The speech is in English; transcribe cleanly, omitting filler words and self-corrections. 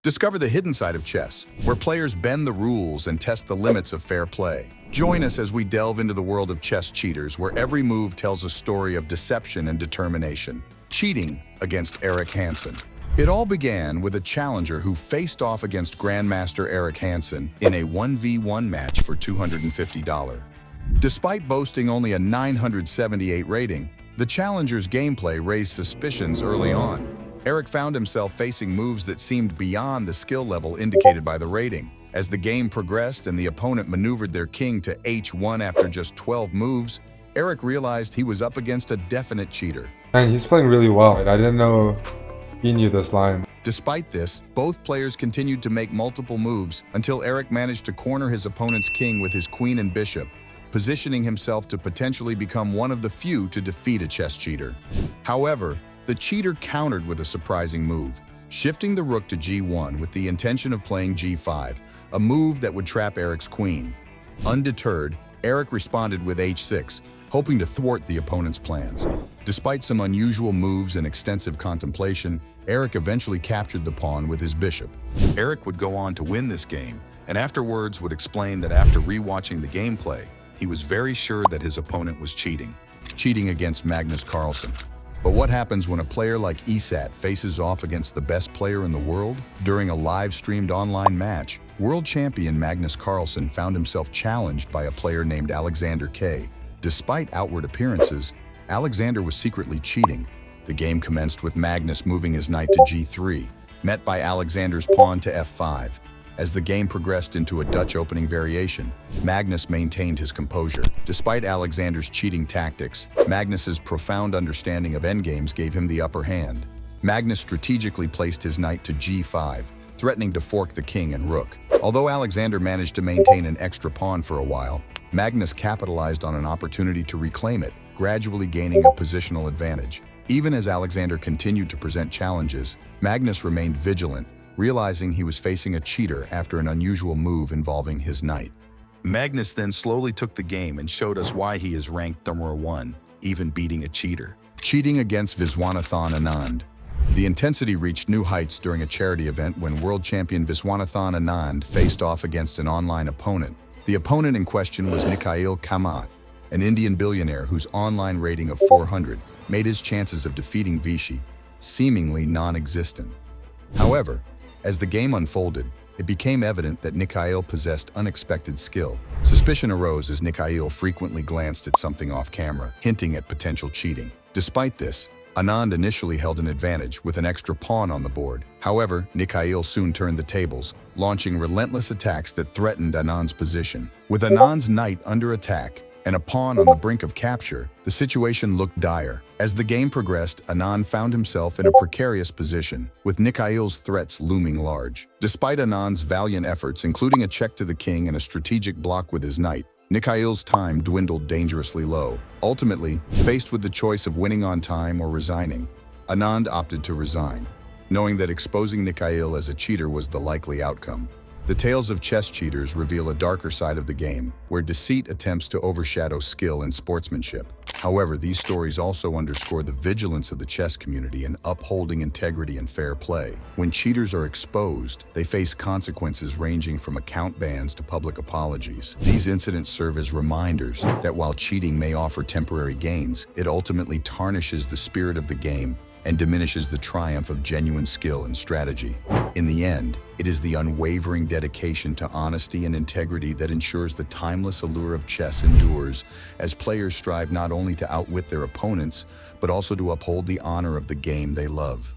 Discover the hidden side of chess, where players bend the rules and test the limits of fair play. Join us as we delve into the world of chess cheaters, where every move tells a story of deception and determination. Cheating against Hansen. It all began with a challenger who faced off against Grandmaster Hansen in a 1v1 match for $250. Despite boasting only a 978 rating, the challenger's gameplay raised suspicions early on. Eric found himself facing moves that seemed beyond the skill level indicated by the rating. As the game progressed and the opponent maneuvered their king to h1 after just 12 moves, Eric realized he was up against a definite cheater. And he's playing really well. I didn't know he knew this line. Despite this, both players continued to make multiple moves until Eric managed to corner his opponent's king with his queen and bishop, positioning himself to potentially become one of the few to defeat a chess cheater. However, the cheater countered with a surprising move, shifting the rook to g1 with the intention of playing g5, a move that would trap Eric's queen. Undeterred, Eric responded with h6, hoping to thwart the opponent's plans. Despite some unusual moves and extensive contemplation, Eric eventually captured the pawn with his bishop. Eric would go on to win this game, and afterwards would explain that after rewatching the gameplay, he was very sure that his opponent was cheating against Magnus Carlson. But what happens when a player like ESAT faces off against the best player in the world? During a live-streamed online match, world champion Magnus Carlson found himself challenged by a player named Alexander K. Despite outward appearances, Alexander was secretly cheating. The game commenced with Magnus moving his knight to g3, met by Alexander's pawn to f5. As the game progressed into a Dutch opening variation, Magnus maintained his composure. Despite Alexander's cheating tactics, Magnus's profound understanding of endgames gave him the upper hand. Magnus strategically placed his knight to g5, threatening to fork the king and rook. Although Alexander managed to maintain an extra pawn for a while, Magnus capitalized on an opportunity to reclaim it, gradually gaining a positional advantage. Even as Alexander continued to present challenges, Magnus remained vigilant, realizing he was facing a cheater after an unusual move involving his knight. Magnus then slowly took the game and showed us why he is ranked number 1, even beating a cheater. Cheating against Viswanathan Anand. The intensity reached new heights during a charity event when world champion Viswanathan Anand faced off against an online opponent. The opponent in question was Mikhail Kamath, an Indian billionaire whose online rating of 400 made his chances of defeating Vishy seemingly non-existent. However, as the game unfolded, it became evident that Mikhail possessed unexpected skill. Suspicion arose as Mikhail frequently glanced at something off camera, hinting at potential cheating. Despite this, Anand initially held an advantage with an extra pawn on the board. However, Mikhail soon turned the tables, launching relentless attacks that threatened Anand's position. With Anand's knight under attack and a pawn on the brink of capture, the situation looked dire. As the game progressed, Anand found himself in a precarious position, with Mikhail's threats looming large. Despite Anand's valiant efforts, including a check to the king and a strategic block with his knight, Mikhail's time dwindled dangerously low. Ultimately, faced with the choice of winning on time or resigning, Anand opted to resign, knowing that exposing Mikhail as a cheater was the likely outcome. The tales of chess cheaters reveal a darker side of the game, where deceit attempts to overshadow skill and sportsmanship. However, these stories also underscore the vigilance of the chess community in upholding integrity and fair play. When cheaters are exposed, they face consequences ranging from account bans to public apologies. These incidents serve as reminders that while cheating may offer temporary gains, it ultimately tarnishes the spirit of the game and diminishes the triumph of genuine skill and strategy. In the end, it is the unwavering dedication to honesty and integrity that ensures the timeless allure of chess endures, as players strive not only to outwit their opponents, but also to uphold the honor of the game they love.